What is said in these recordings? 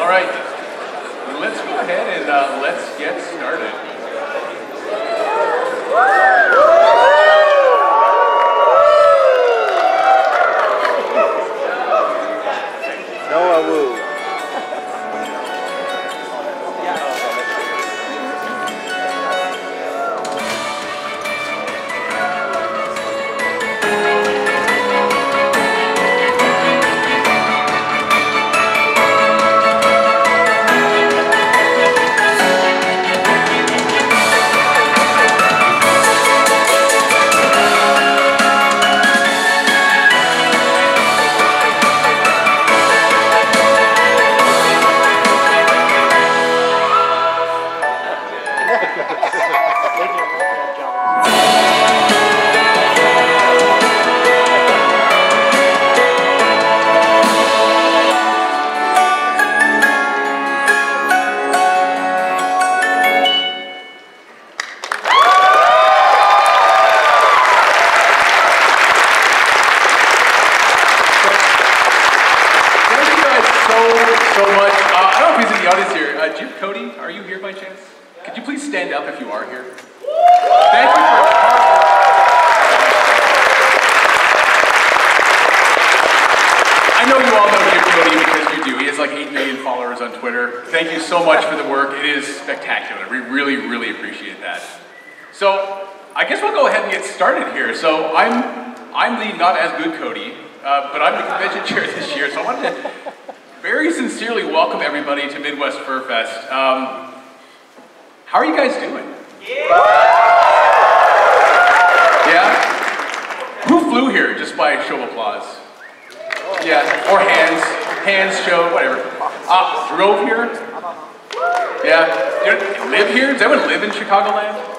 All right, let's go ahead and let's get started. Noah Woo. So I'm the not as good Cody, but I'm the convention chair this year. So I wanted to very sincerely welcome everybody to Midwest Fur Fest. How are you guys doing? Yeah? Who flew here, just by a show of applause? Yeah, or hands show, whatever. Drove here? Yeah? You live here? Does anyone live in Chicagoland?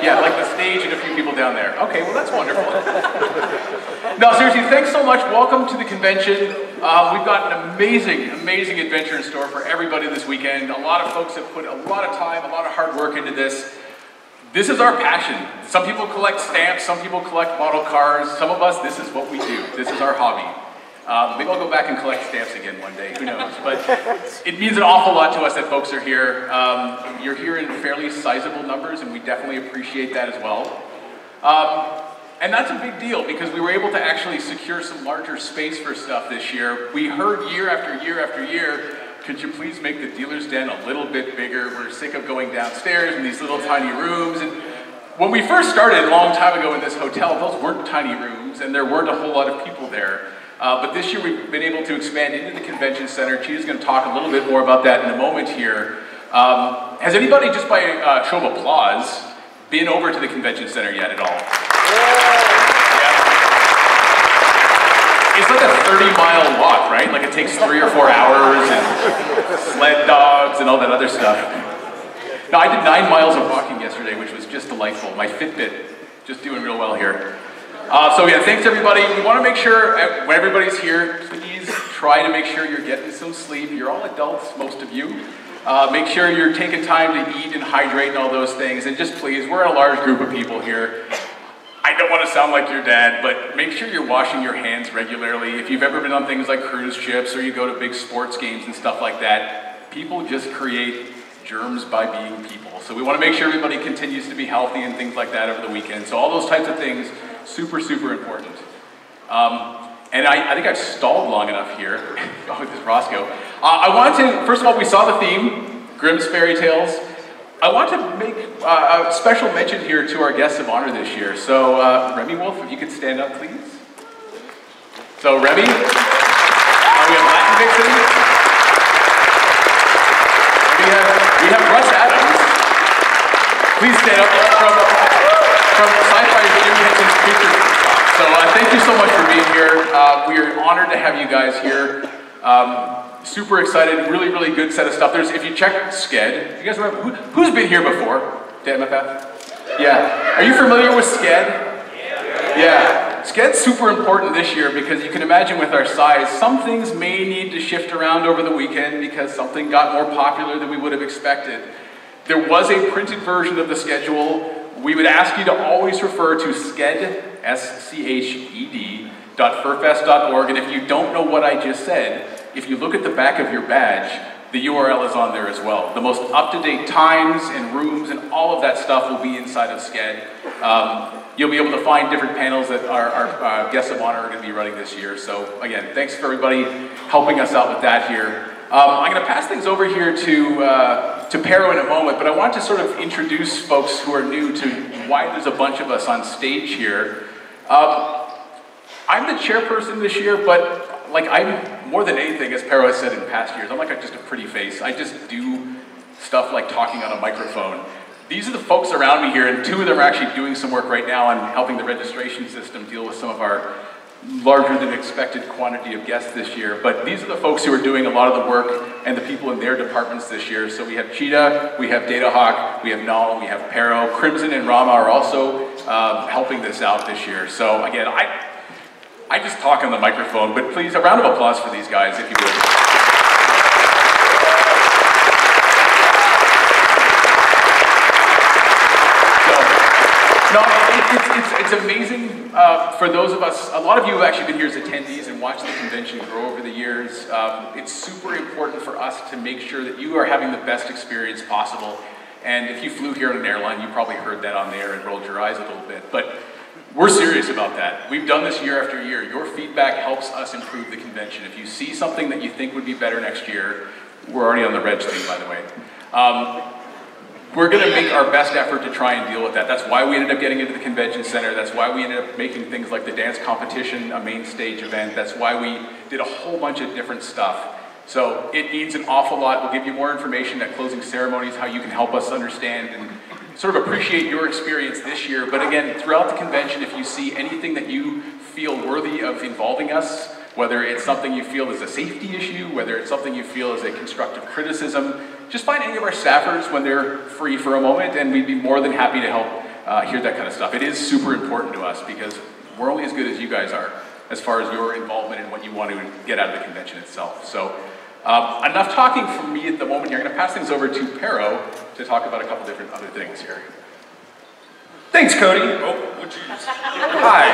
Yeah, like the stage and a few people down there. Okay, well that's wonderful. No, seriously, thanks so much. Welcome to the convention. We've got an amazing adventure in store for everybody this weekend. A lot of folks have put a lot of time, a lot of hard work into this. This is our passion. Some people collect stamps, some people collect model cars. Some of us, this is what we do. This is our hobby. Maybe I'll go back and collect stamps again one day, who knows. But it means an awful lot to us that folks are here. You're here in fairly sizable numbers, and we definitely appreciate that as well. And that's a big deal, because we were able to actually secure some larger space for stuff this year. We heard year after year after year, could you please make the dealer's den a little bit bigger? We're sick of going downstairs in these little tiny rooms. And when we first started a long time ago in this hotel, those weren't tiny rooms, and there weren't a whole lot of people there. But this year we've been able to expand into the convention center. Cheetah's going to talk a little bit more about that in a moment here. Has anybody, just by a show of applause, been over to the convention center yet at all? Yeah. It's like a 30-mile walk, right? Like it takes 3 or 4 hours and sled dogs and all that other stuff. No, I did 9 miles of walking yesterday, which was just delightful. My Fitbit just doing real well here. So yeah, thanks everybody. We want to make sure when everybody's here, please try to make sure you're getting some sleep. You're all adults, most of you. Make sure you're taking time to eat and hydrate and all those things. And just please, we're a large group of people here. I don't want to sound like your dad, but make sure you're washing your hands regularly. If you've ever been on things like cruise ships or you go to big sports games and stuff like that, people just create germs by being people. So we want to make sure everybody continues to be healthy and things like that over the weekend. So all those types of things, super important. And I think I've stalled long enough here with this Roscoe. I wanted to, first of all, we saw the theme, Grimm's Fairy Tales. I want to make a special mention here to our guests of honor this year. So Remy Wolf, if you could stand up, please. So Remy, we have Latin Vixen. We have Russ Adams. Please stand up from Sci-Fi Jim Henson's Creature. So thank you so much for being here. We are honored to have you guys here. Super excited, really good set of stuff. If you check Sked, you guys remember, who's been here before to MFF? Yeah. Are you familiar with Sked? Yeah. Sked's super important this year because you can imagine with our size, some things may need to shift around over the weekend because something got more popular than we would have expected. There was a printed version of the schedule. We would ask you to always refer to Sked, S-C-H-E-D, .furfest.org, and if you don't know what I just said, if you look at the back of your badge, the URL is on there as well. The most up-to-date times and rooms and all of that stuff will be inside of SCED. You'll be able to find different panels that our guests of honor are going to be running this year. So again, thanks for everybody helping us out with that here. I'm going to pass things over here to Pero in a moment, but I want to sort of introduce folks who are new to why there's a bunch of us on stage here. I'm the chairperson this year, but like I'm more than anything, as Pero has said in past years, I'm like just a pretty face. I just do stuff like talking on a microphone. These are the folks around me here, and two of them are actually doing some work right now on helping the registration system deal with some of our larger than expected quantity of guests this year. But these are the folks who are doing a lot of the work and the people in their departments this year. So we have Cheetah, we have DataHawk, we have Null, and we have Pero. Crimson and Rama are also helping this out this year. So again, I just talk on the microphone, but please, a round of applause for these guys, if you would. No, it's amazing for those of us, a lot of you have actually been here as attendees and watched the convention grow over the years. It's super important for us to make sure that you are having the best experience possible. And if you flew here on an airline, you probably heard that on there and rolled your eyes a little bit. But we're serious about that. We've done this year after year. Your feedback helps us improve the convention. If you see something that you think would be better next year, we're already on the reg thing, by the way. We're going to make our best effort to try and deal with that. That's why we ended up getting into the convention center. That's why we ended up making things like the dance competition a main stage event. That's why we did a whole bunch of different stuff. So it means an awful lot. We'll give you more information at closing ceremonies, how you can help us understand and sort of appreciate your experience this year. But again, throughout the convention, if you see anything that you feel worthy of involving us, whether it's something you feel is a safety issue, whether it's something you feel is a constructive criticism, just find any of our staffers when they're free for a moment, and we'd be more than happy to help hear that kind of stuff. It is super important to us because we're only as good as you guys are as far as your involvement in what you want to get out of the convention itself. So enough talking from me at the moment. You're going to pass things over to Pero to talk about a couple different other things here. Thanks, Cody. Oh, would you? Hi.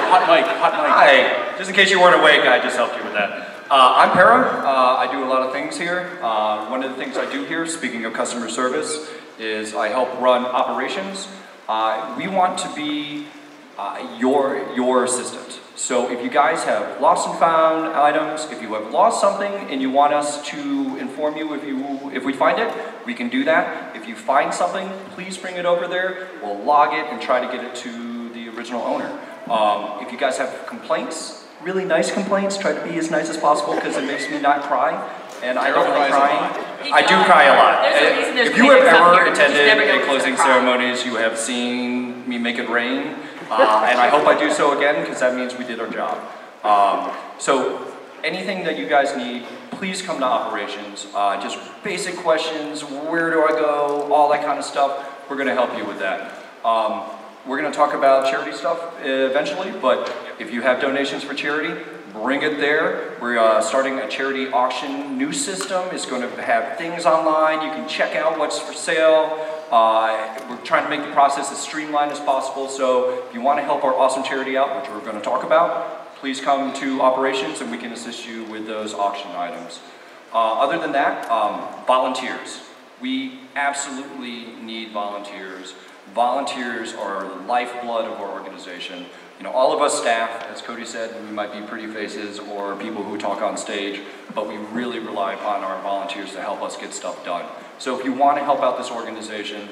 Hot mic, hot mic. Hi. Just in case you weren't awake, I just helped you with that. I'm Pero. I do a lot of things here. One of the things I do here, speaking of customer service, is I help run operations. We want to be your assistant. So if you guys have lost and found items, if you have lost something and you want us to inform you if we find it, we can do that. If you find something, please bring it over there. We'll log it and try to get it to the original owner. If you guys have complaints, really nice complaints, try to be as nice as possible because it makes me not cry. And I don't like crying. I do cry a lot. If you have ever attended a closing ceremonies, you have seen me make it rain. And I hope I do so again because that means we did our job. So anything that you guys need, please come to operations. Just basic questions, where do I go, all that kind of stuff. We're going to help you with that. We're going to talk about charity stuff eventually, but if you have donations for charity, bring it there. We're starting a charity auction new system. It's going to have things online. You can check out what's for sale. We're trying to make the process as streamlined as possible. So if you want to help our awesome charity out, which we're going to talk about, please come to operations and we can assist you with those auction items. Other than that, volunteers. We absolutely need volunteers. Volunteers are the lifeblood of our organization. You know, all of us staff, as Cody said, we might be pretty faces or people who talk on stage, but we really rely upon our volunteers to help us get stuff done. So if you want to help out this organization,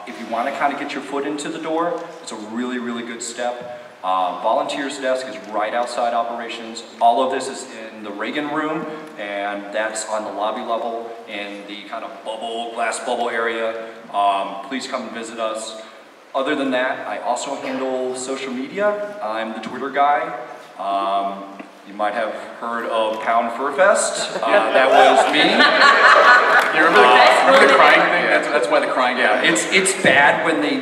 if you want to kind of get your foot into the door, it's a really, really good step. Volunteers desk is right outside operations. All of this is in the Reagan room, and that's on the lobby level in the kind of glass bubble area. Please come and visit us. Other than that, I also handle social media. I'm the Twitter guy. You might have heard of Pound Fur Fest. That was me. You remember the crying thing? That's why the crying. Yeah, it's bad when they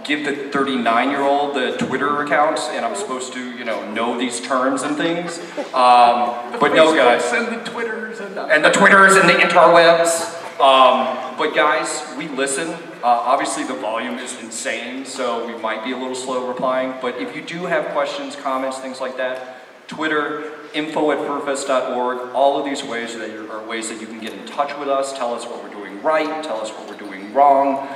give the 39-year-old the Twitter account, and I'm supposed to, know these terms and things. But no, guys. And the Twitters and the Twitters and the interwebs. But guys, we listen. Obviously the volume is insane, so we might be a little slow replying, but if you do have questions, comments, things like that, Twitter, info@furfest.org. All of these ways are ways that you can get in touch with us, tell us what we're doing right, tell us what we're doing wrong.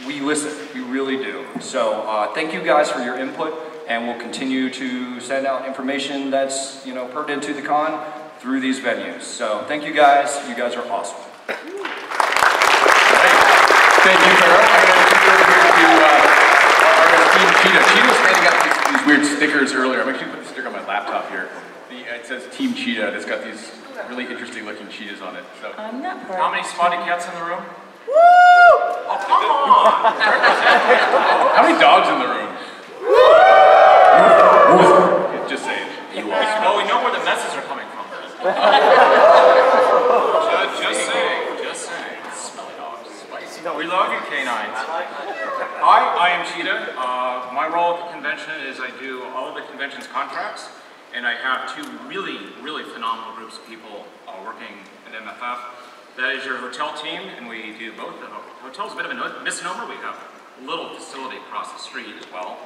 We listen, we really do. So thank you guys for your input, and we'll continue to send out information that's pertinent to the con through these venues. So thank you guys are awesome. Thank you, Farrell. I'm going to turn it over here to our esteemed Cheetah. Cheetah was handing out these weird stickers earlier. I'm actually putting the sticker on my laptop here. It says Team Cheetah, and it's got these really interesting looking cheetahs on it. So. I'm not part. How many spotty cats in the room? Woo! Oh, come on! How many dogs in the room? Just saying. Well, we know where the messes are coming from. Just saying. Smelly dogs. Spicy. We love you, canines. Hi, I am Cheetah. My role at the convention is I do all of the convention's contracts, and I have two really, really phenomenal groups of people working at MFF. That is your hotel team, and we do both. The hotel's a bit of a misnomer. We have a little facility across the street as well,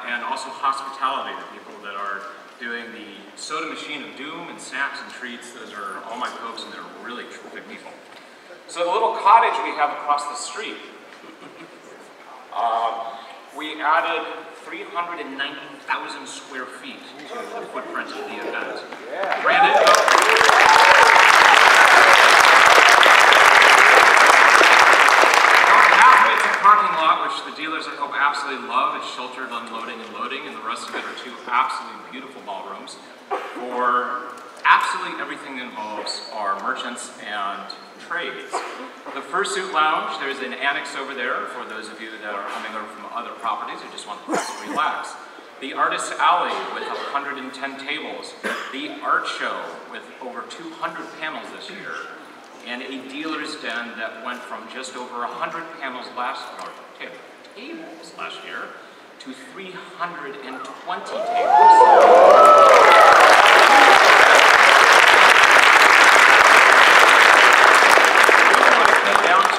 and also hospitality, the people that are doing the soda machine of doom and snacks and treats. Those are all my folks, and they're really terrific people. So the little cottage we have across the street, we added 390,000 square feet to the footprint of the event. Branded parking lot, which the dealers I hope absolutely love. It's sheltered unloading and loading, and the rest of it are two absolutely beautiful ballrooms for absolutely everything that involves our merchants and trades. The Fursuit Lounge, there's an annex over there for those of you that are coming over from other properties who just want to relax. The Artist Alley with 110 tables. The Art Show with over 200 panels this year. And a dealer's den that went from just over 100 tables last year to 320 tables.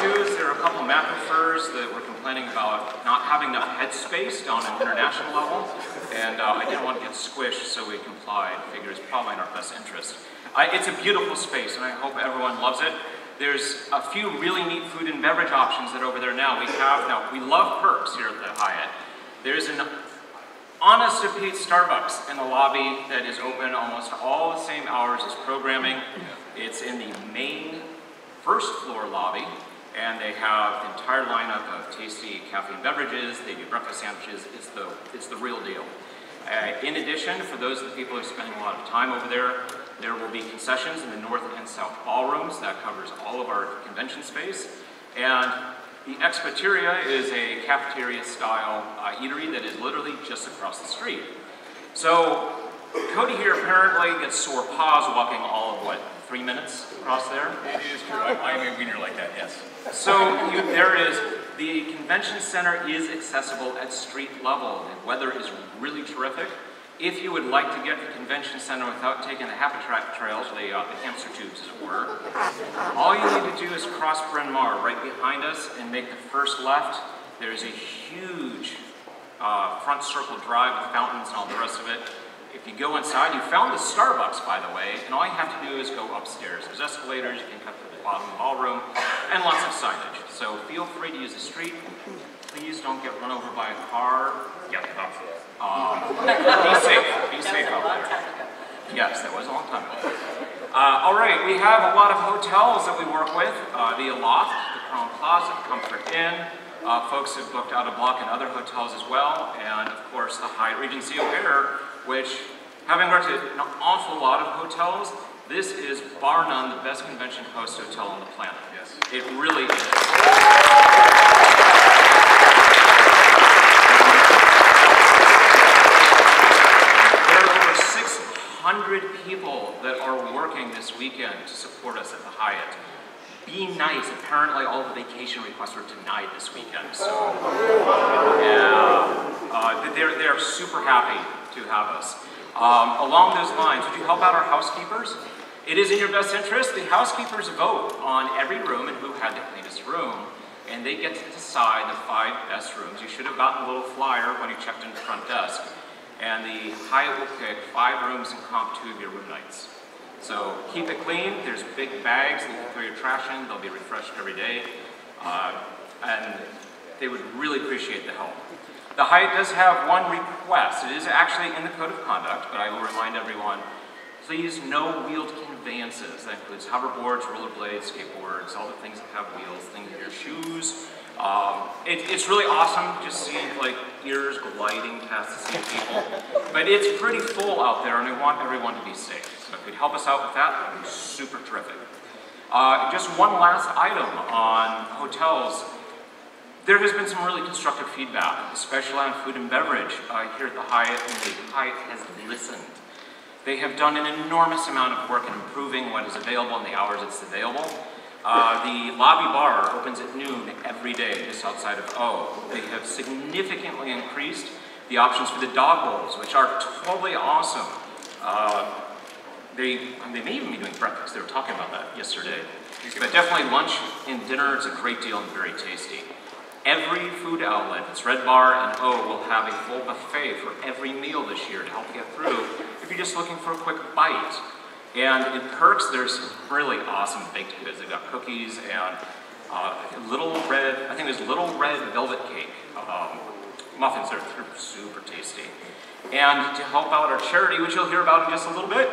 There are a couple of MFFers that were complaining about not having enough headspace down at international level, and I didn't want to get squished, so we complied. Figure it's probably in our best interest. It's a beautiful space, and I hope everyone loves it. There's a few really neat food and beverage options that over there now. We love perks here at the Hyatt. There's an honest to Pete Starbucks in the lobby that is open almost all the same hours as programming. It's in the main first floor lobby, and they have the entire lineup of tasty caffeine beverages. They do breakfast sandwiches. It's the real deal. In addition, for those of the people who are spending a lot of time over there, there will be concessions in the north and south ballrooms. That covers all of our convention space. And the Expeteria is a cafeteria-style eatery that is literally just across the street. So Cody here apparently gets sore paws walking all of, 3 minutes across there? It is true. I am a wiener like that, yes. So the convention center is accessible at street level. The weather is really terrific. If you would like to get to the convention center without taking the happy track trails, the hamster tubes as it were, all you need to do is cross Bryn Mawr right behind us and make the first left. There's a huge front circle drive with fountains and all the rest of it. If you go inside, you found the Starbucks, by the way, and all you have to do is go upstairs. There's escalators, you can come to the bottom of the ballroom, and lots of signage. So feel free to use the street. Please don't get run over by a car. Yeah, be safe out there. Yes, that was a long time ago. All right, we have a lot of hotels that we work with. The Aloft, the Crown Plaza, the Comfort Inn. Folks have booked Out of Block and other hotels as well. And of course, the Hyatt Regency O'Hare, which, having worked at an awful lot of hotels, this is, bar none, the best convention host hotel on the planet. Yes. It really is. There are over 600 people that are working this weekend to support us at the Hyatt. Be nice. Apparently all the vacation requests were denied this weekend. So, yeah, they're super happy to have us. Along those lines, would you help out our housekeepers? It is in your best interest. The housekeepers vote on every room and who had the cleanest room, and they get to decide the 5 best rooms. You should have gotten a little flyer when you checked in the front desk. And the Hyatt will pick 5 rooms and comp 2 of your room nights. So keep it clean. There's big bags that you can throw your trash in. They'll be refreshed every day. And they would really appreciate the help. The Hyatt does have one request. It is actually in the Code of Conduct, but I will remind everyone, please, no wheeled conveyances. That includes hoverboards, rollerblades, skateboards, all the things that have wheels, things in your shoes. It's really awesome just seeing like ears gliding past the sea of people. But it's pretty full out there and I want everyone to be safe. So if you'd help us out with that, that would be super terrific. Just one last item on hotels. There has been some really constructive feedback, especially on food and beverage here at the Hyatt, and the Hyatt has listened. They have done an enormous amount of work in improving what is available and the hours it's available. The lobby bar opens at noon every day just outside of O. They have significantly increased the options for the dog bowls, which are totally awesome. They may even be doing breakfast. They were talking about that yesterday. But definitely lunch and dinner is a great deal and very tasty. Every food outlet, it's Red Bar and O, will have a full buffet for every meal this year to help you get through if you're just looking for a quick bite. And in Perks, there's some really awesome baked goods. They've got cookies and little red velvet cake. Muffins that are super tasty. And to help out our charity, which you'll hear about in just a little bit,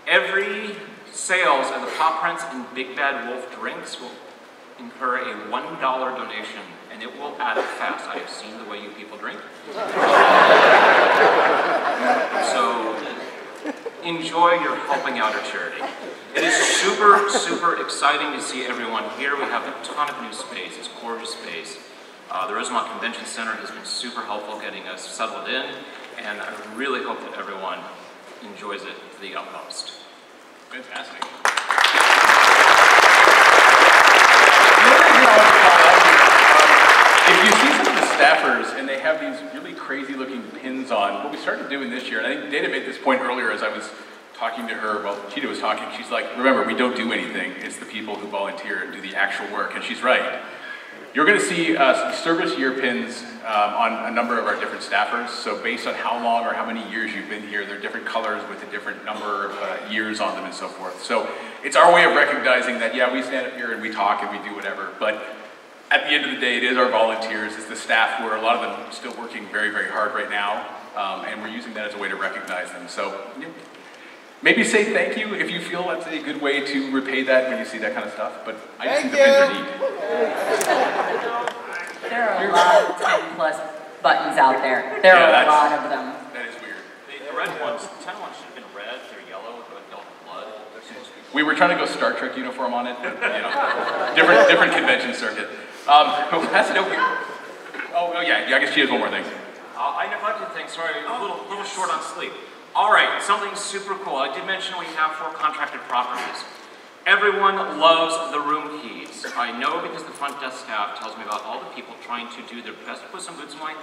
every sales of the Pop Prints and Big Bad Wolf drinks will incur a $1 donation, and it will add up fast. I have seen the way you people drink. So enjoy your helping out our charity. It is super, super exciting to see everyone here. We have a ton of new space. It's gorgeous space. The Rosemont Convention Center has been super helpful getting us settled in, and I really hope that everyone enjoys it to the utmost. Fantastic. If you see some of the staffers and they have these really crazy looking pins on, what we started doing this year, and I think Dana made this point earlier as I was talking to her, well, Cheetah was talking, she's like, remember, we don't do anything. It's the people who volunteer and do the actual work, and she's right. You're going to see service year pins on a number of our different staffers. So based on how long or how many years you've been here, they're different colors with a different number of years on them and so forth. So it's our way of recognizing that, yeah, we stand up here and we talk and we do whatever, but at the end of the day, it is our volunteers, it's the staff who are, a lot of them still working very, very hard right now, and we're using that as a way to recognize them. So maybe say thank you if you feel that's a good way to repay that when you see that kind of stuff, but I just think the pins are neat. There are a lot of 10+ buttons out there. There are a lot of them. That is weird. The red ones, the 10 ones should have been red, they're yellow, but they'll blood. We were trying to go Star Trek uniform on it, but you know, different convention circuit. Pass it over here. Oh yeah, I guess she has one more thing. I neglected things, sorry, a little short on sleep. All right, something super cool. I did mention we have 4 contracted properties. Everyone loves the room keys. I know because the front desk staff tells me about all the people trying to do their best to put some boots in like,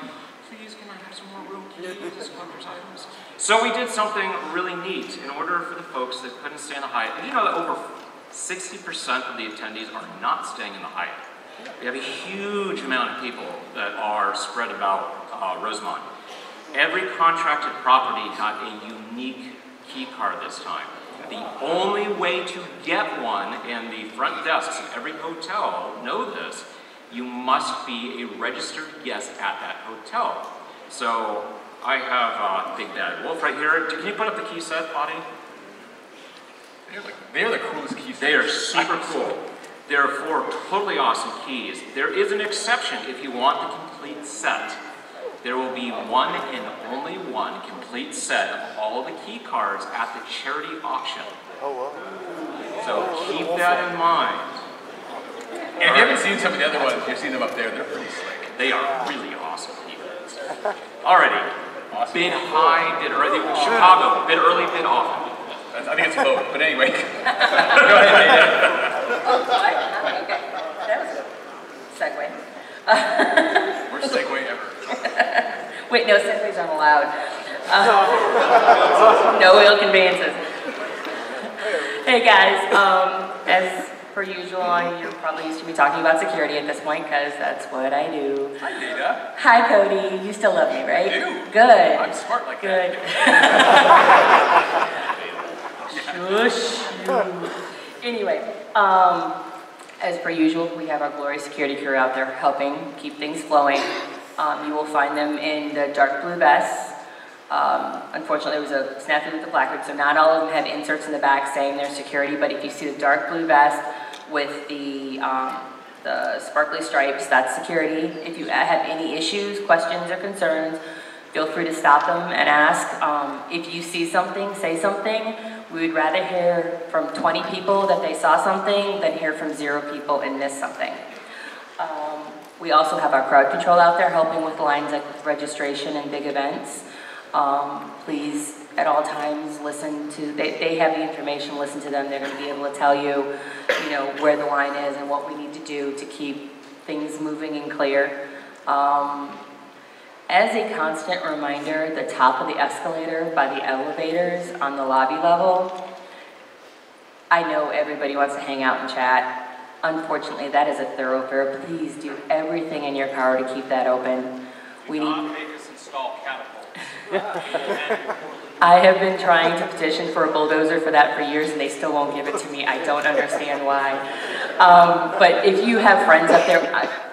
please can I have some more room keys as collector's items? So we did something really neat in order for the folks that couldn't stay in the Hyatt. And you know that over 60% of the attendees are not staying in the Hyatt. We have a huge amount of people that are spread about Rosemont. Every contracted property got a unique key card this time. The only way to get one, and the front desks of every hotel know this, you must be a registered guest at that hotel. So I have Big Bad Wolf right here. Can you put up the key set, Audie? They are the coolest keys. They are super cool. There are 4 totally awesome keys. There is an exception if you want the complete set. There will be one and only one complete set of all the key cards at the charity auction. Oh, wow. So keep that in mind. And if you haven't seen some of the other ones, you've seen them up there, they're pretty slick. They are really awesome key cards. Alrighty. Awesome. Bid high, bid early. Chicago, bid early, bid often. I think it's both, but anyway. Go ahead, Dana. Okay, that was a segue. Worst segue ever. Wait, no, segues aren't allowed. No wheel conveyances. Hey guys, as per usual, you're probably used to me talking about security at this point because that's what I do. Hi, Nita. Hi, Cody. You still love me, right? I do. Good. I'm smart like Good. that. Shush you. Anyway, as per usual, we have our glorious security crew out there helping keep things flowing. You will find them in the dark blue vests. Unfortunately, it was a snafu with the placard, so not all of them have inserts in the back saying they're security, but if you see the dark blue vest with the sparkly stripes, that's security. If you have any issues, questions, or concerns, feel free to stop them and ask. If you see something, say something. We would rather hear from 20 people that they saw something than hear from 0 people and miss something. We also have our crowd control out there helping with lines like registration and big events. Please, at all times, listen to, they have the information, listen to them. They're going to be able to tell you, you know, where the line is and what we need to do to keep things moving and clear. As a constant reminder, the top of the escalator by the elevators on the lobby level, I know everybody wants to hang out and chat. Unfortunately, that is a thoroughfare. Please do everything in your power to keep that open. We need. Make us install catapults. I have been trying to petition for a bulldozer for that for years, and they still won't give it to me. I don't understand why. But if you have friends up there,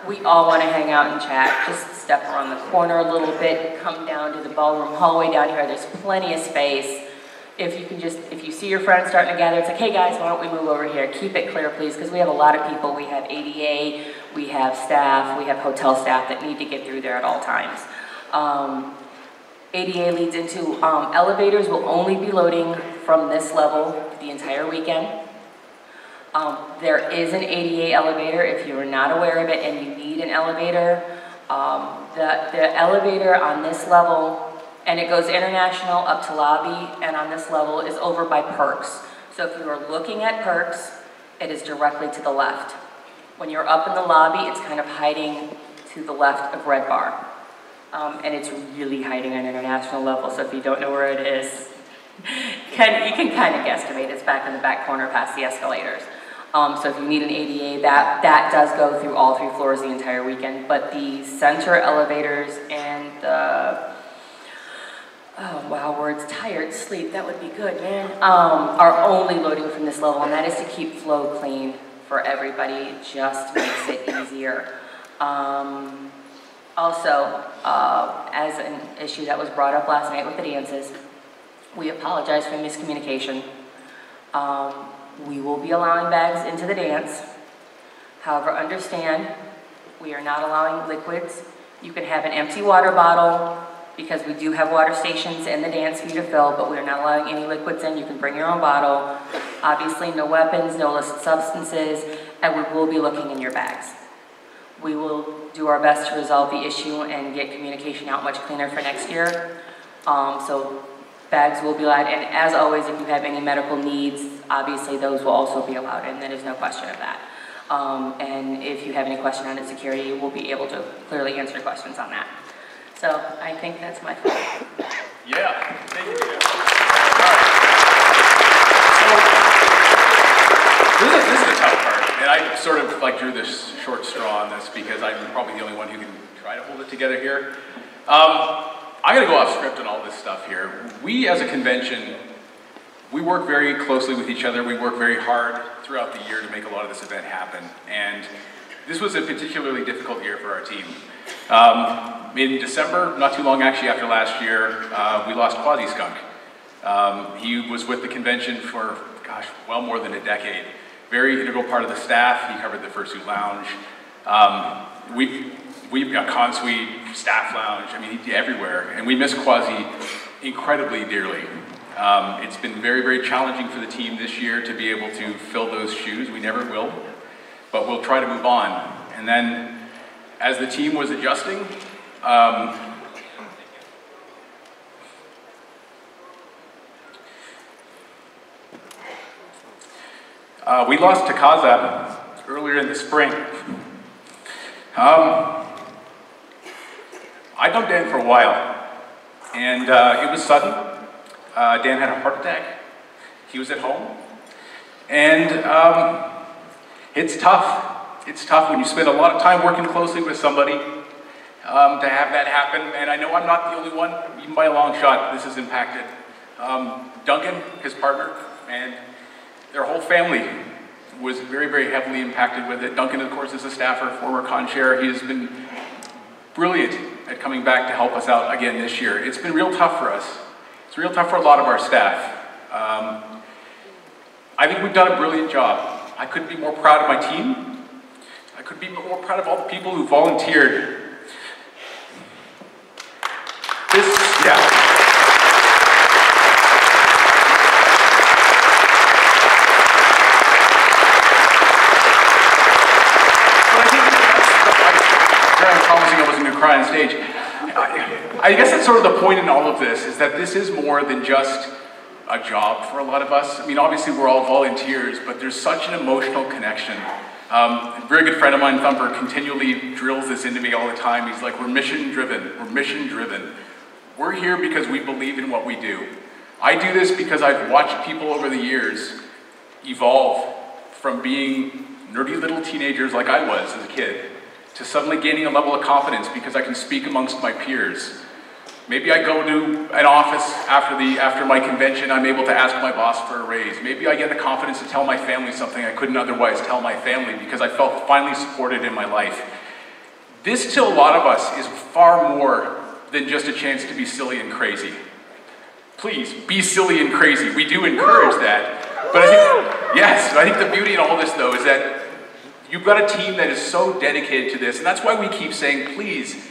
we all want to hang out and chat. Just step around the corner a little bit, come down to the ballroom hallway down here. There's plenty of space. If you see your friends starting to gather, it's like, hey guys, why don't we move over here? Keep it clear, please, because we have a lot of people. We have ADA, we have staff, we have hotel staff that need to get through there at all times. ADA leads into elevators will only be loading from this level the entire weekend. There is an ADA elevator if you are not aware of it and you need an elevator. The elevator on this level, and it goes international up to lobby, and on this level is over by Perks. So if you are looking at Perks, it is directly to the left. When you're up in the lobby, it's kind of hiding to the left of Red Bar. And it's really hiding on international level, so if you don't know where it is, you can kind of guesstimate. It's back in the back corner past the escalators. So if you need an ADA, that does go through all 3 floors the entire weekend, but the center elevators and the, oh wow, words, tired, sleep, that would be good, man, are only loading from this level, and that is to keep flow clean for everybody. It just makes it easier. Also, as an issue that was brought up last night with the dances, we apologize for miscommunication. We will be allowing bags into the dance. However, understand, we are not allowing liquids. You can have an empty water bottle because we do have water stations in the dance for you to fill, but we are not allowing any liquids in. You can bring your own bottle. Obviously, no weapons, no illicit substances, and we will be looking in your bags. We will do our best to resolve the issue and get communication out much cleaner for next year. So bags will be allowed, and as always, if you have any medical needs, obviously those will also be allowed, and there is no question of that. And if you have any question on its security, we'll be able to clearly answer questions on that. So I think that's my thought. Yeah, thank you. So this is the tough part, and I sort of like drew this short straw on this because I'm probably the only one who can try to hold it together here. I'm gonna go off script on all this stuff here. We as a convention, we work very closely with each other. We work very hard throughout the year to make a lot of this event happen. And this was a particularly difficult year for our team. In December, not too long actually after last year, we lost Quasi Skunk. He was with the convention for, gosh, well more than a decade. Very integral part of the staff. He covered the Fursuit Lounge. We've got Consuite, Staff Lounge, I mean, everywhere. And we miss Quasi incredibly dearly. It's been very, very challenging for the team this year to be able to fill those shoes. We never will, but we'll try to move on. And then, as the team was adjusting, we lost Takaza earlier in the spring. I've known Dan for a while, and it was sudden. Dan had a heart attack. He was at home, and It's tough. It's tough when you spend a lot of time working closely with somebody to have that happen. And I know I'm not the only one, even by a long shot, this has impacted. Duncan, his partner, and their whole family was very, very heavily impacted with it. Duncan, of course, is a staffer, former con chair. He has been brilliant at coming back to help us out again this year. It's been real tough for us. It's real tough for a lot of our staff. I think we've done a brilliant job. I couldn't be more proud of my team. I couldn't be more proud of all the people who volunteered. Yeah. I'm promising I wasn't going to cry on stage. I guess that's sort of the point in all of this, is that this is more than just a job for a lot of us. I mean, obviously we're all volunteers, but there's such an emotional connection. A very good friend of mine, Thumper, continually drills this into me all the time. He's like, we're mission driven, we're mission driven. We're here because we believe in what we do. I do this because I've watched people over the years evolve from being nerdy little teenagers like I was as a kid, to suddenly gaining a level of confidence because I can speak amongst my peers. Maybe I go to an office after my convention, I'm able to ask my boss for a raise. Maybe I get the confidence to tell my family something I couldn't otherwise tell my family because I felt finally supported in my life. This, to a lot of us, is far more than just a chance to be silly and crazy. Please, be silly and crazy. We do encourage that. But I think the beauty in all this, though, is that you've got a team that is so dedicated to this, and that's why we keep saying, please,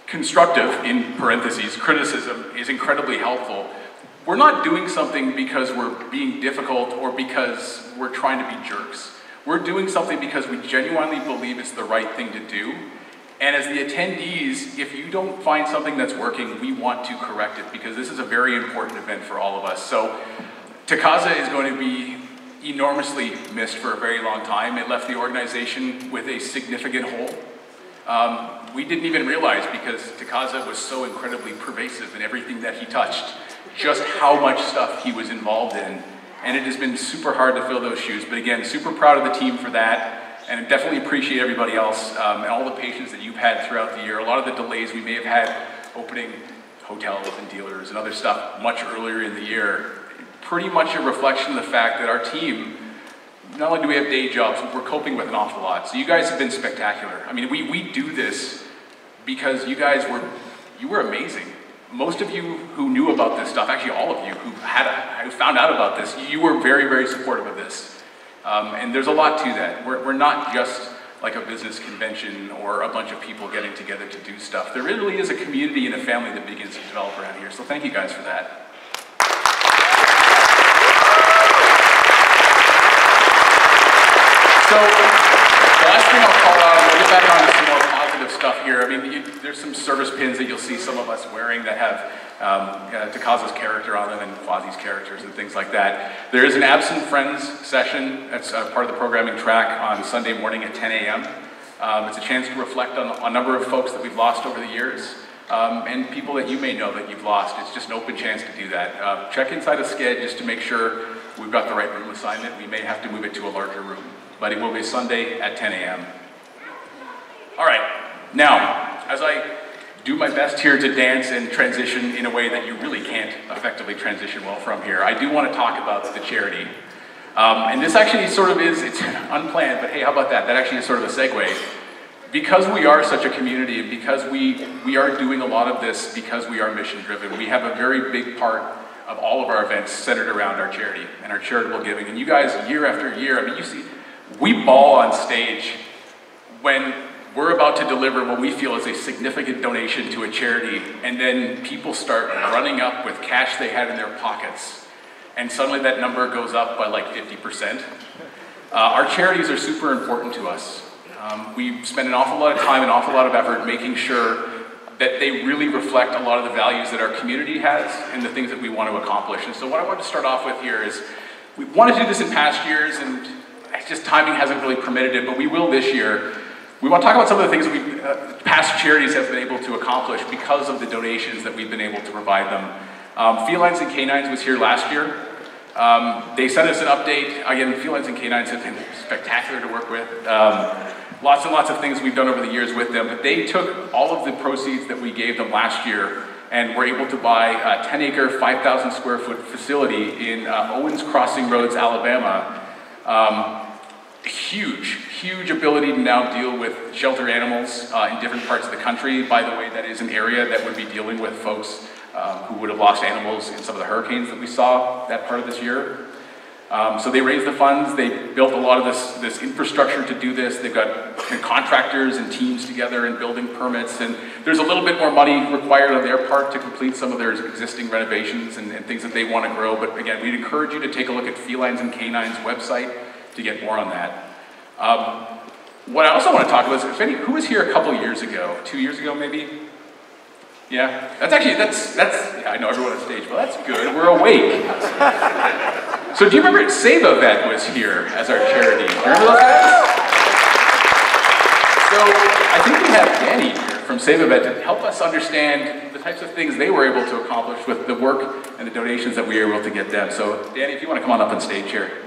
constructive, in parentheses, criticism is incredibly helpful. We're not doing something because we're being difficult or because we're trying to be jerks. We're doing something because we genuinely believe it's the right thing to do. And as the attendees, if you don't find something that's working, we want to correct it because this is a very important event for all of us. So, Takaza is going to be enormously missed for a very long time. It left the organization with a significant hole. We didn't even realize, because Takaza was so incredibly pervasive in everything that he touched, just how much stuff he was involved in. And it has been super hard to fill those shoes. But again, super proud of the team for that, and definitely appreciate everybody else and all the patience that you've had throughout the year. A lot of the delays we may have had opening hotels and dealers and other stuff much earlier in the year, pretty much a reflection of the fact that our team, not only do we have day jobs, we're coping with an awful lot. So you guys have been spectacular. I mean, we do this because you were amazing. Most of you who knew about this stuff, actually all of you who found out about this, you were very, very supportive of this. And there's a lot to that. We're not just like a business convention or a bunch of people getting together to do stuff. There really is a community and a family that begins to develop around here. So thank you guys for that. So, the last thing I'll call out, we'll get back on to some more positive stuff here. I mean, there's some service pins that you'll see some of us wearing that have Takaza's character on them and Quasi's characters and things like that. There is an Absent Friends session that's part of the programming track on Sunday morning at 10 a.m. It's a chance to reflect on a number of folks that we've lost over the years and people that you may know that you've lost. It's just an open chance to do that. Check inside a sked just to make sure we've got the right room assignment. We may have to move it to a larger room, but it will be Sunday at 10 a.m. All right, now, as I do my best here to dance and transition in a way that you really can't effectively transition well from here, I do want to talk about the charity. And this actually sort of is, it's unplanned, but hey, how about that? That actually is sort of a segue. Because we are such a community, and because we are doing a lot of this because we are mission driven, we have a very big part of all of our events centered around our charity and our charitable giving. And you guys, year after year, I mean, you see, we bawl on stage when we're about to deliver what we feel is a significant donation to a charity, and then people start running up with cash they had in their pockets, and suddenly that number goes up by like 50%. Our charities are super important to us. We spend an awful lot of time, an awful lot of effort making sure that they really reflect a lot of the values that our community has and the things that we want to accomplish. And so what I want to start off with here is, we wanted to do this in past years, and it's just timing hasn't really permitted it, but we will this year. We want to talk about some of the things that past charities have been able to accomplish because of the donations that we've been able to provide them. Felines and Canines was here last year. They sent us an update. Again, felines and canines have been spectacular to work with. Lots and lots of things we've done over the years with them. But they took all of the proceeds that we gave them last year and were able to buy a 10-acre, 5,000 square foot facility in Owens Crossing Roads, Alabama. Huge ability to now deal with shelter animals in different parts of the country. By the way, that is an area that would be dealing with folks who would have lost animals in some of the hurricanes that we saw that part of this year. So they raised the funds, they built a lot of this infrastructure to do this. They've got contractors and teams together and building permits, and there's a little bit more money required on their part to complete some of their existing renovations and things that they want to grow. But again, we'd encourage you to take a look at Felines and Canines website to get more on that. What I also want to talk about is, who was here a couple years ago? 2 years ago, maybe? Yeah, that's yeah, I know everyone on stage, but that's good, we're awake. So do you remember Save a Vet was here as our charity? Do you remember those guys? So I think we have Danny here from Save a Vet to help us understand the types of things they were able to accomplish with the work and the donations that we were able to get them. So Danny, if you want to come on up on stage here.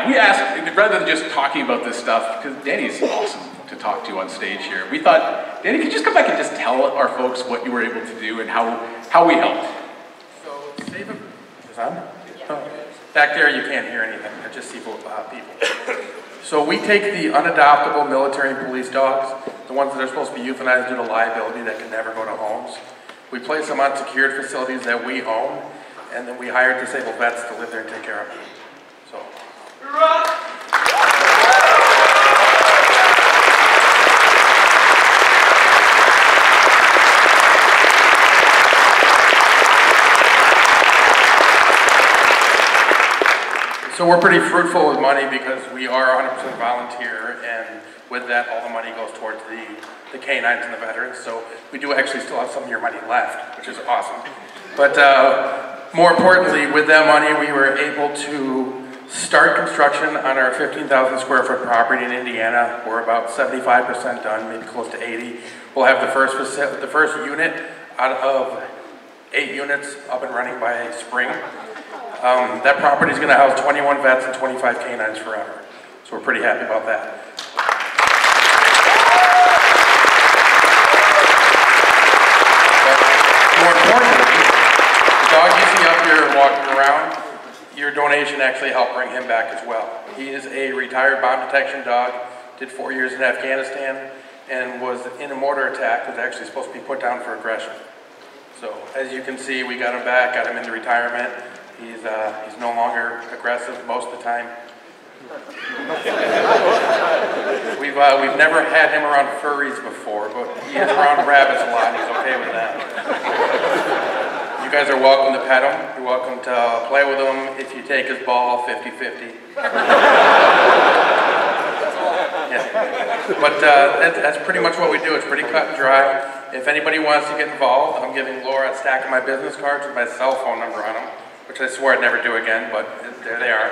We asked, rather than just talking about this stuff, because Danny's awesome to talk to on stage here, we thought, Danny, could you just come back and just tell our folks what you were able to do and how we helped? So, Save a... Is on? Oh. Back there you can't hear anything, I just see people. So we take the unadoptable military and police dogs, the ones that are supposed to be euthanized due to liability that can never go to homes. We place them on secured facilities that we own, and then we hire disabled vets to live there and take care of them. So. So we're pretty fruitful with money because we are 100% volunteer, and with that all the money goes towards the canines and the veterans. So we do actually still have some of your money left, which is awesome. But more importantly, with that money we were able to start construction on our 15,000 square foot property in Indiana. We're about 75% done, maybe close to 80. We'll have the first unit out of 8 units up and running by spring. That property is going to house 21 vets and 25 canines forever. So we're pretty happy about that. But more importantly, the dog you see up here walking around, your donation actually helped bring him back as well. He is a retired bomb detection dog, did 4 years in Afghanistan, and was in a mortar attack, was actually supposed to be put down for aggression. So as you can see, we got him back, got him into retirement. He's no longer aggressive most of the time. We've never had him around furries before, but he is around rabbits a lot, and he's okay with that. You guys are welcome to pet him. You're welcome to play with him. If you take his ball, 50-50. Yeah. But that's pretty much what we do. It's pretty cut and dry. If anybody wants to get involved, I'm giving Laura a stack of my business cards with my cell phone number on them, which I swore I'd never do again, but there they are.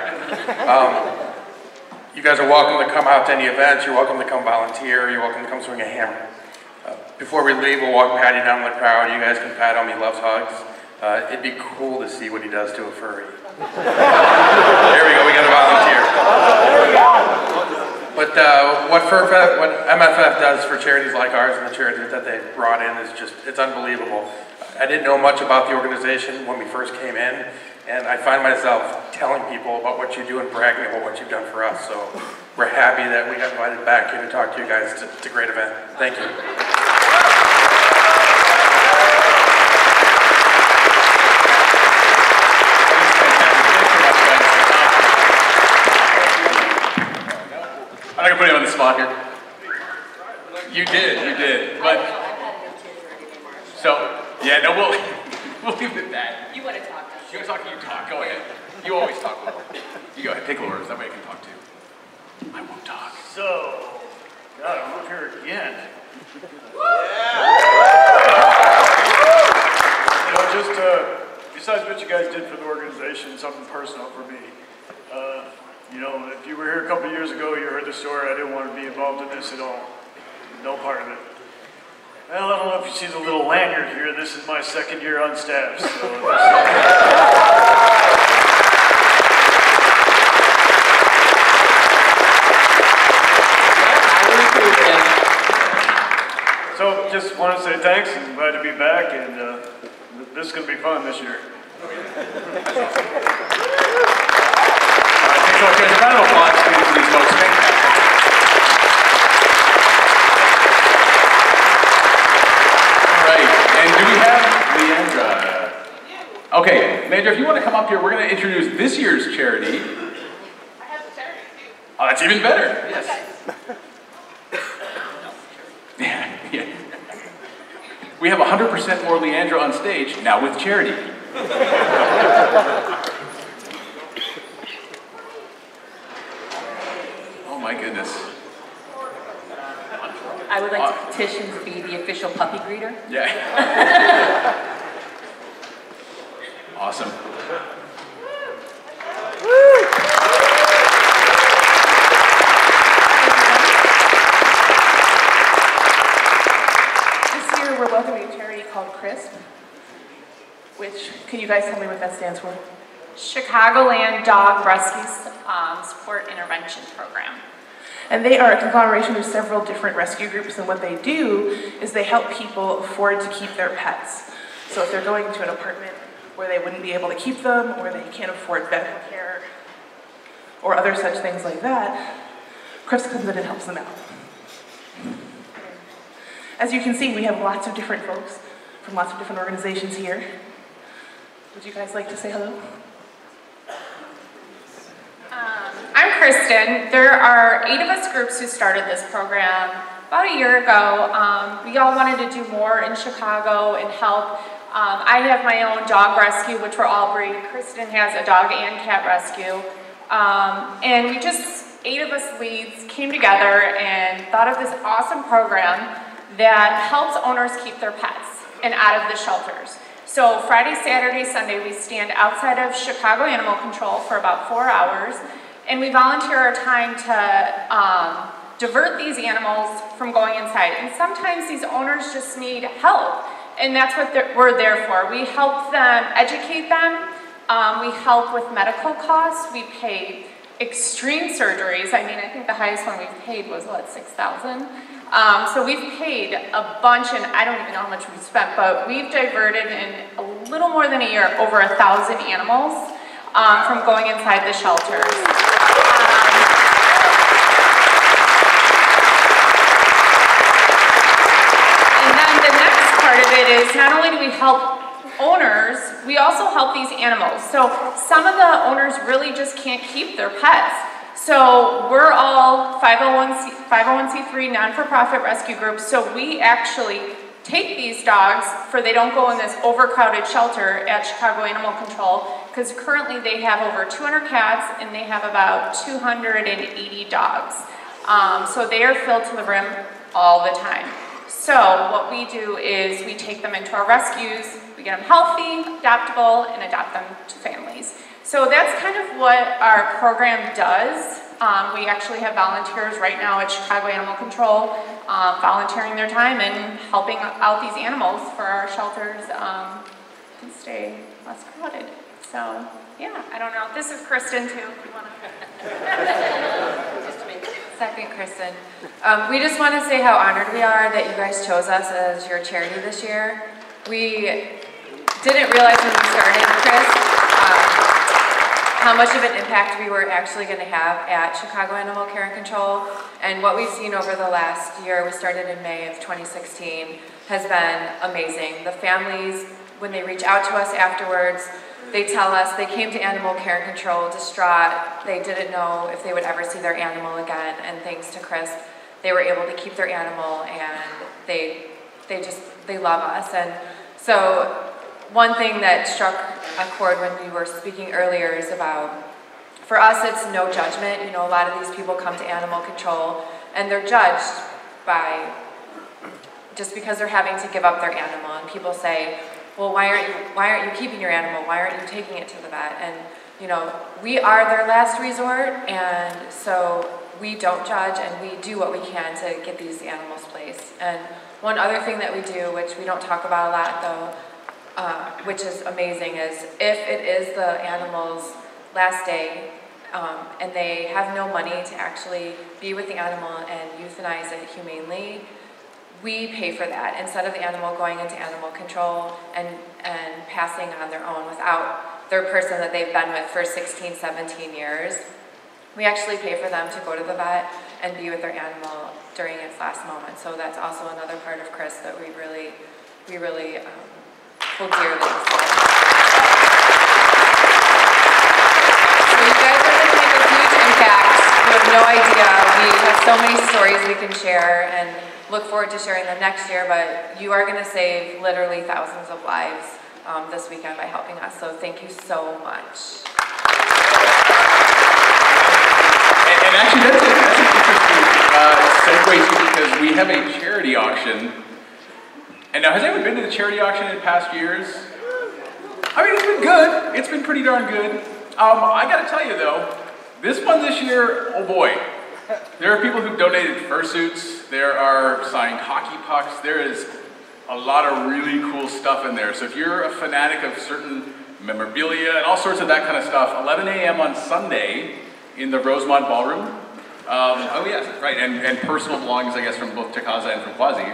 You guys are welcome to come out to any events. You're welcome to come volunteer. You're welcome to come swing a hammer. Before we leave, we'll walk Patty down the crowd. You guys can pat him. He loves hugs. It'd be cool to see what he does to a furry. There we go, we got a volunteer. But what MFF does for charities like ours and the charities that they brought in is just, it's unbelievable. I didn't know much about the organization when we first came in, and I find myself telling people about what you do and bragging about what you've done for us. So we're happy that we got invited back here to talk to you guys. It's a great event. Thank you. I'm not gonna put you on the spot here. You did, but so yeah, no, we'll leave it at that. You want to talk? You want to talk? You talk. Go ahead. You always talk more. You go ahead. Take Laura's. That way I can talk too. I won't talk. So, God, I'm up here again. what you guys did for the organization, something personal for me. You know, if you were here a couple years ago, you heard the story, I didn't want to be involved in this at all. No part of it. Well, I don't know if you see the little lanyard here, this is my second year on staff, so just want to say thanks and glad to be back, and this is going to be fun this year. So guys, a round of applause for these folks. All right, and do we have Leandra? Okay, Leandra, if you want to come up here, we're going to introduce this year's charity. I have the charity too. Oh, that's even better. Yes. Yeah. We have 100% more Leandra on stage, now with charity. Oh my goodness. I would like to petition to be the official puppy greeter. Yeah. Awesome. This year we're welcoming a charity called CRISP, which, can you guys tell me what that stands for? Chicagoland Dog Rescue Support Intervention Program. And they are a conglomeration of several different rescue groups, and what they do is they help people afford to keep their pets. So if they're going into an apartment where they wouldn't be able to keep them, or they can't afford medical care, or other such things like that, CRISP comes in and helps them out. As you can see, we have lots of different folks from lots of different organizations here. Would you guys like to say hello? I'm Kristen. There are 8 of us groups who started this program about a year ago. We all wanted to do more in Chicago and help. I have my own dog rescue, which we're all breed. Kristen has a dog and cat rescue. And we just, 8 of us leads, came together and thought of this awesome program that helps owners keep their pets and out of the shelters. So Friday, Saturday, Sunday, we stand outside of Chicago Animal Control for about 4 hours, and we volunteer our time to divert these animals from going inside. And sometimes these owners just need help, and that's what we're there for. We help them, educate them, we help with medical costs, we pay extreme surgeries. I mean, I think the highest one we've paid was, what, $6,000? So we've paid a bunch, and I don't even know how much we've spent, but we've diverted in a little more than a year over 1,000 animals from going inside the shelters. And then the next part of it is not only do we help owners, we also help these animals. So some of the owners really just can't keep their pets. So we're all 501c3 non-for-profit rescue groups, so we actually take these dogs for they don't go in this overcrowded shelter at Chicago Animal Control, because currently they have over 200 cats and they have about 280 dogs. So they are filled to the rim all the time. So what we do is we take them into our rescues, we get them healthy, adoptable, and adopt them to families. So that's kind of what our program does. We actually have volunteers right now at Chicago Animal Control volunteering their time and helping out these animals for our shelters to stay less crowded. So, yeah, I don't know. This is Kristen, too, if you want to. Second, Kristen. We just want to say how honored we are that you guys chose us as your charity this year. We didn't realize when we started, Chris, how much of an impact we were actually going to have at Chicago Animal Care and Control. And what we've seen over the last year, we started in May of 2016, has been amazing. The families, when they reach out to us afterwards, they tell us they came to Animal Care and Control distraught. They didn't know if they would ever see their animal again. And thanks to Chris, they were able to keep their animal, and they love us. And so one thing that struck a chord when we were speaking earlier is about, for us, it's no judgment. You know, a lot of these people come to Animal Control and they're judged by, just because they're having to give up their animal. And people say, well, why aren't you keeping your animal? Why aren't you taking it to the vet? And you know, we are their last resort, and so we don't judge, and we do what we can to get these animals placed. And one other thing that we do, which we don't talk about a lot though, which is amazing, is if it is the animal's last day and they have no money to actually be with the animal and euthanize it humanely, we pay for that instead of the animal going into animal control and passing on their own without their person that they've been with for 16, 17 years. We actually pay for them to go to the vet and be with their animal during its last moment. So that's also another part of Chris that we really hold dearly. So you guys are going to make a huge impact. You have no idea. We have so many stories we can share and look forward to sharing them next year, but you are going to save literally thousands of lives this weekend by helping us. So thank you so much. And actually, that's an interesting segue too, because we have a charity auction. And now, has anyone been to the charity auction in past years? I mean, it's been good. It's been pretty darn good. I got to tell you though, this one this year, oh boy. There are people who've donated fursuits. There are signed hockey pucks. There is a lot of really cool stuff in there. So if you're a fanatic of certain memorabilia and all sorts of that kind of stuff, 11 a.m. on Sunday in the Rosemont Ballroom. Oh yes, right, and personal belongings, I guess, from both Takaza and from Quasi.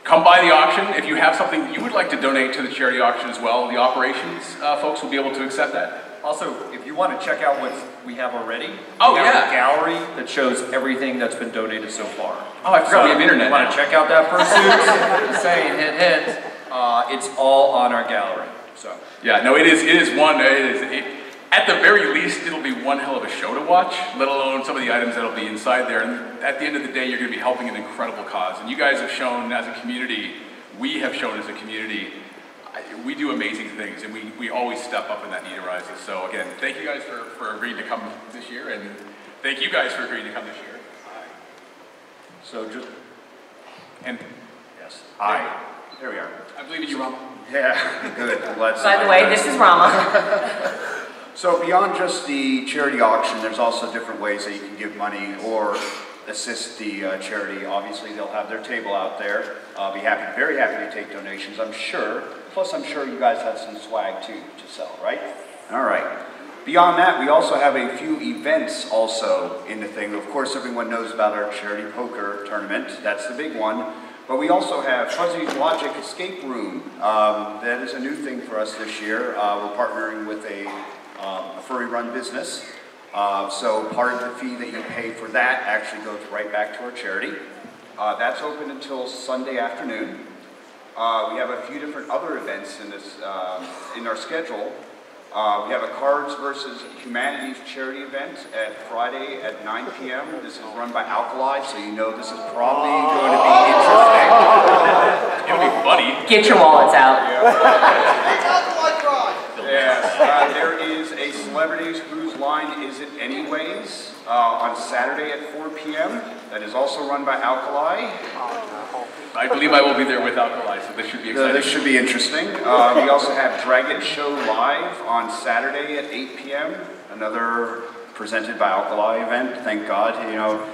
Come by the auction. If you have something you would like to donate to the charity auction as well, the operations folks will be able to accept that. Also, if you want to check out what we have already, oh, we have yeah. a gallery that shows everything that's been donated so far. Oh, I forgot we have internet. If you want to check out that fursuit, just saying, hint. It's all on our gallery. So yeah, no, it is one. At the very least, it'll be one hell of a show to watch, let alone some of the items that'll be inside there. And at the end of the day, you're going to be helping an incredible cause. And you guys have shown as a community, we have shown as a community, we do amazing things, and we always step up when that need arises. So again, thank you guys for agreeing to come this year, and thank you guys for agreeing to come this year. So just, and yes, there we are. I believe in you, Rama. Yeah, good. By the way, this is Rama. So beyond just the charity auction, there's also different ways that you can give money or assist the charity. Obviously, they'll have their table out there. I'll be very happy to take donations, I'm sure. Plus, I'm sure you guys have some swag too to sell, right? All right. Beyond that, we also have a few events also in the thing. Of course, everyone knows about our charity poker tournament. That's the big one. But we also have Fuzzy's Logic Escape Room. That is a new thing for us this year. We're partnering with a furry-run business. So part of the fee that you pay for that actually goes right back to our charity. That's open until Sunday afternoon. We have a few different other events in this in our schedule. We have a Cards versus Humanities charity event at Friday at 9 p.m. This is run by Alkali, so you know this is probably going to be interesting. It'll be funny. Get your wallets out. Yes, there is a Celebrities Whose Line Is It Anyways on Saturday at 4 p.m. That is also run by Alkali. I believe I will be there with Alkali, so this should be exciting. This should be interesting. We also have Drag It Show Live on Saturday at 8 p.m. Another presented by Alkali event. Thank God. You know,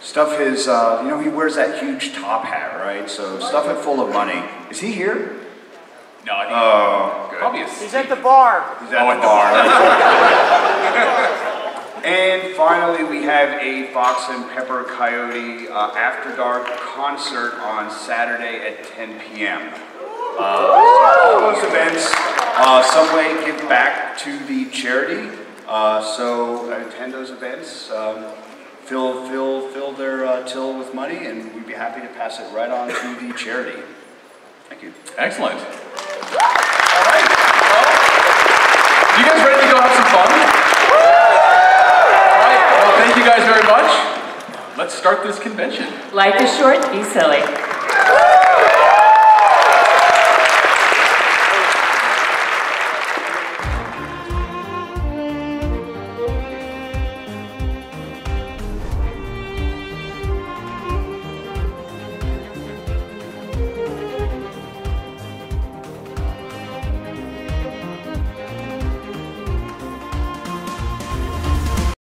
stuff is, you know, he wears that huge top hat, right? So stuff is full of money. Is he here? No, I think probably he's at the bar. He's at the bar. And finally, we have a Fox and Pepper Coyote After Dark concert on Saturday at 10 p.m. So all those events, some way give back to the charity. So attend those events, fill their till with money, and we'd be happy to pass it right on to the charity. Thank you. Excellent. All right. Well, you guys ready to go have some fun? All right. Well, thank you guys very much. Let's start this convention. Life is short, be silly.